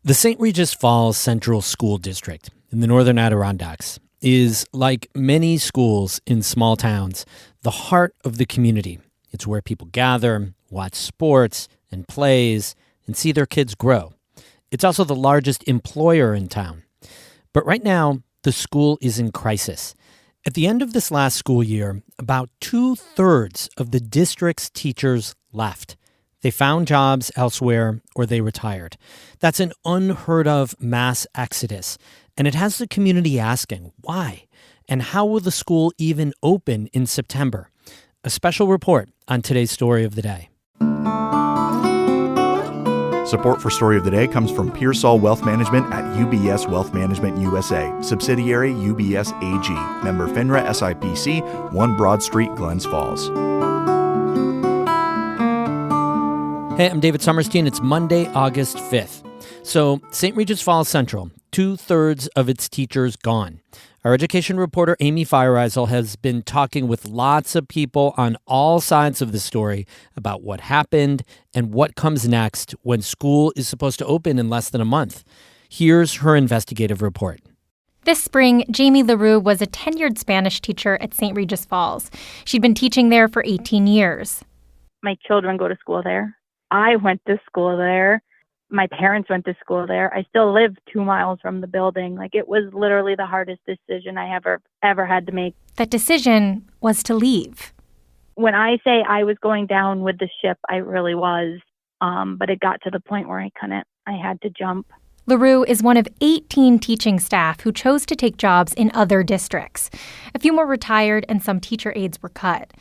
The St. Regis Falls Central School District in the northern Adirondacks is, like many schools in small towns, the heart of the community. It's where people gather, watch sports and plays, and see their kids grow. It's also the largest employer in town. But right now, the school is in crisis. At the end of this last school year, about 2/3 of the district's teachers left. They found jobs elsewhere or they retired. That's an unheard of mass exodus. And it has the community asking, why? And how will the school even open in September? A special report on today's Story of the Day. Support for Story of the Day comes from Pearsall Wealth Management at UBS Wealth Management USA, subsidiary UBS AG, member FINRA SIPC, 1 Broad Street, Glens Falls. Hey, I'm David Summerstein. It's Monday, August 5th. So, St. Regis Falls Central, 2/3 of its teachers gone. Our education reporter, Amy Feiereisel, has been talking with lots of people on all sides of the story about what happened and what comes next when school is supposed to open in less than a month. Here's her investigative report. This spring, Jamie LaRue was a tenured Spanish teacher at St. Regis Falls. She'd been teaching there for 18 years. My children go to school there. I went to school there. My parents went to school there. I still live 2 miles from the building. It was literally the hardest decision I ever had to make. That decision was to leave. When I say I was going down with the ship, I really was. But it got to the point where I couldn't. I had to jump. LaRue is one of 18 teaching staff who chose to take jobs in other districts. A few more retired and some teacher aides were cut.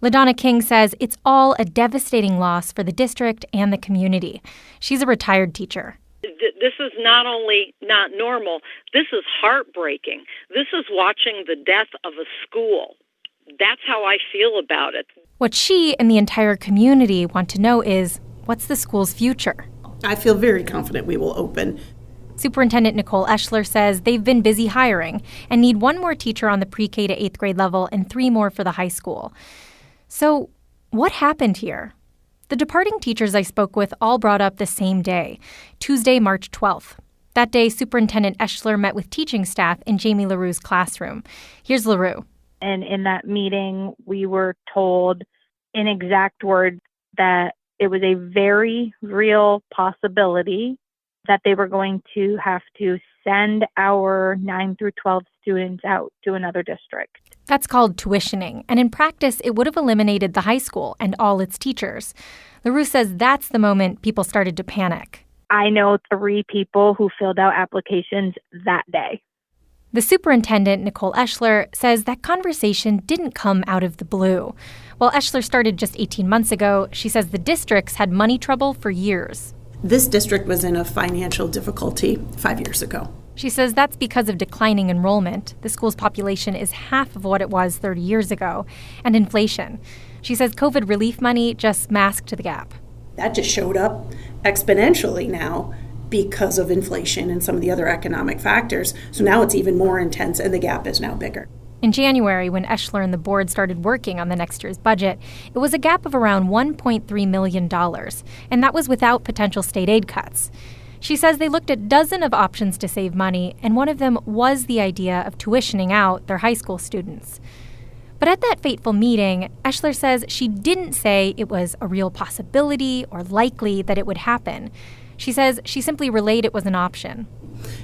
LaDonna King says it's all a devastating loss for the district and the community. She's a retired teacher. This is not only not normal, this is heartbreaking. This is watching the death of a school. That's how I feel about it. What she and the entire community want to know is, what's the school's future? I feel very confident we will open. Superintendent Nicole Eschler says they've been busy hiring and need 1 more teacher on the pre-K to 8th grade level and 3 more for the high school. So what happened here? The departing teachers I spoke with all brought up the same day, Tuesday, March 12th. That day, Superintendent Eschler met with teaching staff in Jamie LaRue's classroom. Here's LaRue. And in that meeting, we were told in exact words that it was a very real possibility that they were going to have to send our 9 through 12 students out to another district. That's called tuitioning, and in practice, it would have eliminated the high school and all its teachers. LaRue says that's the moment people started to panic. I know 3 people who filled out applications that day. The superintendent, Nicole Eschler, says that conversation didn't come out of the blue. While Eschler started just 18 months ago, she says the districts had money trouble for years. This district was in a financial difficulty 5 years ago. She says that's because of declining enrollment. The school's population is half of what it was 30 years ago, and inflation. She says COVID relief money just masked the gap. That just showed up exponentially now because of inflation and some of the other economic factors. So now it's even more intense, and the gap is now bigger. In January, when Eschler and the board started working on the next year's budget, it was a gap of around $1.3 million, and that was without potential state aid cuts. She says they looked at dozens of options to save money, and one of them was the idea of tuitioning out their high school students. But at that fateful meeting, Eschler says she didn't say it was a real possibility or likely that it would happen. She says she simply relayed it was an option.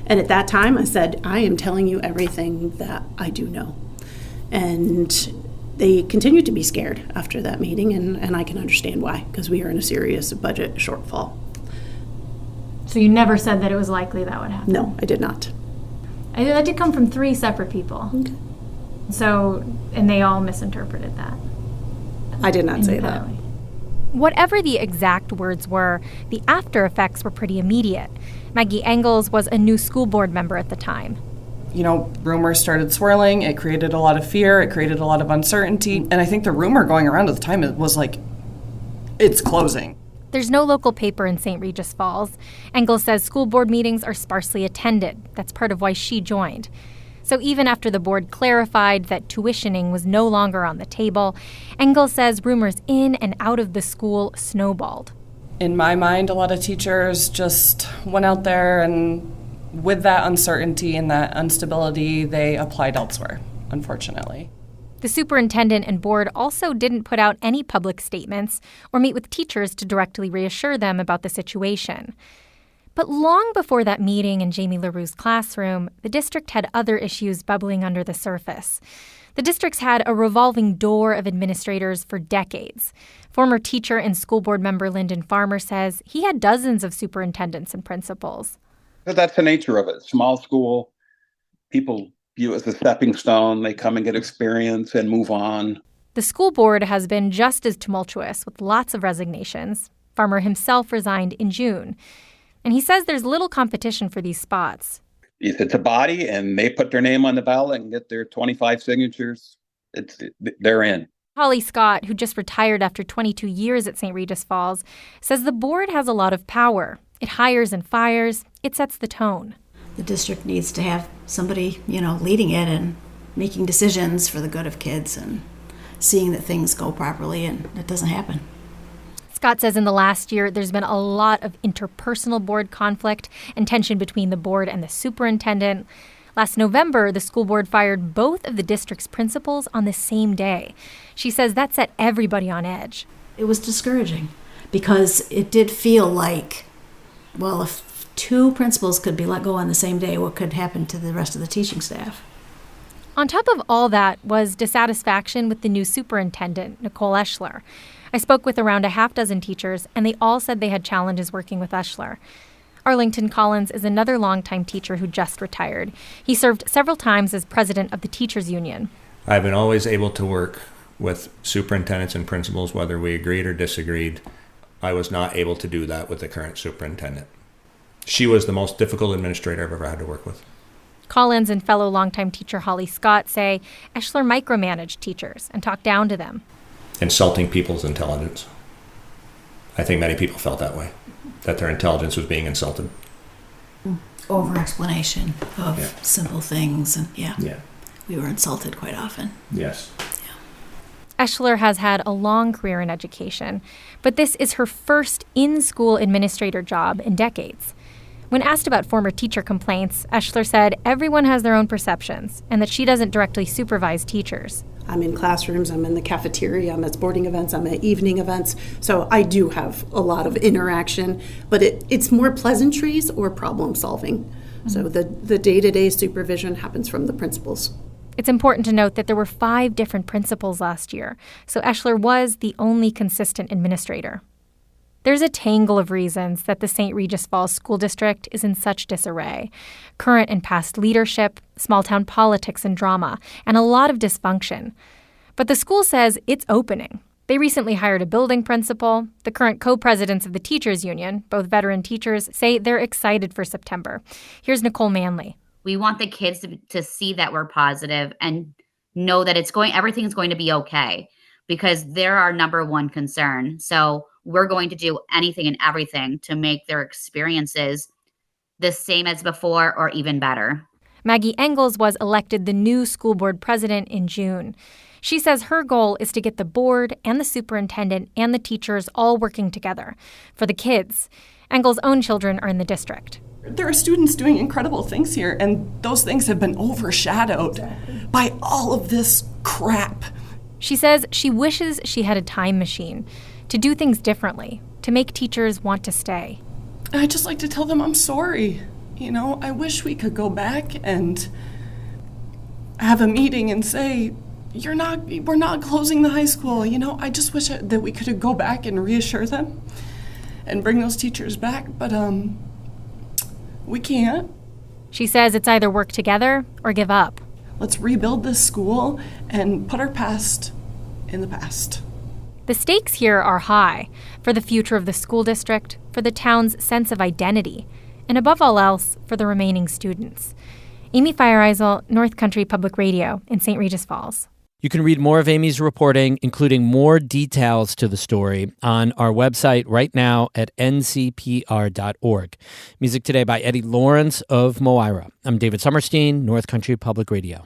And at that time, I said, I am telling you everything that I do know. And they continued to be scared after that meeting, and I can understand why, because we are in a serious budget shortfall. So you never said that it was likely that would happen? No, I did not. That did come from 3 separate people. Okay. So, and they all misinterpreted that. I did not say that. Whatever the exact words were, the after effects were pretty immediate. Maggie Engels was a new school board member at the time. Rumors started swirling. It created a lot of fear. It created a lot of uncertainty. And I think the rumor going around at the time was it's closing. There's no local paper in St. Regis Falls. Engels says school board meetings are sparsely attended. That's part of why she joined. So even after the board clarified that tuitioning was no longer on the table, Engels says rumors in and out of the school snowballed. In my mind, a lot of teachers just went out there and with that uncertainty and that instability, they applied elsewhere, unfortunately. The superintendent and board also didn't put out any public statements or meet with teachers to directly reassure them about the situation. But long before that meeting in Jamie LaRue's classroom, the district had other issues bubbling under the surface. The district's had a revolving door of administrators for decades. Former teacher and school board member Lyndon Farmer says he had dozens of superintendents and principals. That's the nature of it. Small school, people view it as a stepping stone. They come and get experience and move on. The school board has been just as tumultuous, with lots of resignations. Farmer himself resigned in June. And he says there's little competition for these spots. If it's a body and they put their name on the ballot and get their 25 signatures, they're in. Holly Scott, who just retired after 22 years at St. Regis Falls, says the board has a lot of power. It hires and fires. It sets the tone. The district needs to have somebody, leading it and making decisions for the good of kids and seeing that things go properly, and it doesn't happen. Scott says in the last year, there's been a lot of interpersonal board conflict and tension between the board and the superintendent. Last November, the school board fired both of the district's principals on the same day. She says that set everybody on edge. It was discouraging because it did feel like, well, if two principals could be let go on the same day, what could happen to the rest of the teaching staff? On top of all that was dissatisfaction with the new superintendent, Nicole Eschler. I spoke with around a half dozen teachers, and they all said they had challenges working with Eschler. Arlington Collins is another longtime teacher who just retired. He served several times as president of the teachers union. I've been always able to work with superintendents and principals, whether we agreed or disagreed. I was not able to do that with the current superintendent. She was the most difficult administrator I've ever had to work with. Collins and fellow longtime teacher Holly Scott say Eschler micromanaged teachers and talked down to them. Insulting people's intelligence. I think many people felt that way, that their intelligence was being insulted. Over-explanation of simple things, and we were insulted quite often. Yes. Eschler has had a long career in education, but this is her first in-school administrator job in decades. When asked about former teacher complaints, Eschler said everyone has their own perceptions and that she doesn't directly supervise teachers. I'm in classrooms, I'm in the cafeteria, I'm at sporting events, I'm at evening events. So I do have a lot of interaction, but it's more pleasantries or problem solving. Mm-hmm. So the day-to-day supervision happens from the principals. It's important to note that there were 5 different principals last year, so Eschler was the only consistent administrator. There's a tangle of reasons that the St. Regis Falls School District is in such disarray. Current and past leadership, small-town politics and drama, and a lot of dysfunction. But the school says it's opening. They recently hired a building principal. The current co-presidents of the teachers union, both veteran teachers, say they're excited for September. Here's Nicole Manley. We want the kids to see that we're positive and know that everything's going to be okay, because they're our number one concern. So we're going to do anything and everything to make their experiences the same as before or even better. Maggie Engels was elected the new school board president in June. She says her goal is to get the board and the superintendent and the teachers all working together for the kids. Engels' own children are in the district. There are students doing incredible things here, and those things have been overshadowed by all of this crap. She says she wishes she had a time machine to do things differently, to make teachers want to stay. I just like to tell them I'm sorry. I wish we could go back and have a meeting and say, we're not closing the high school. I just wish that we could go back and reassure them and bring those teachers back, but we can't. She says it's either work together or give up. Let's rebuild this school and put our past in the past. The stakes here are high for the future of the school district, for the town's sense of identity, and above all else, for the remaining students. Amy Feiereisel, North Country Public Radio in St. Regis Falls. You can read more of Amy's reporting, including more details to the story, on our website right now at ncpr.org. Music today by Eddie Lawrence of Moira. I'm David Summerstein, North Country Public Radio.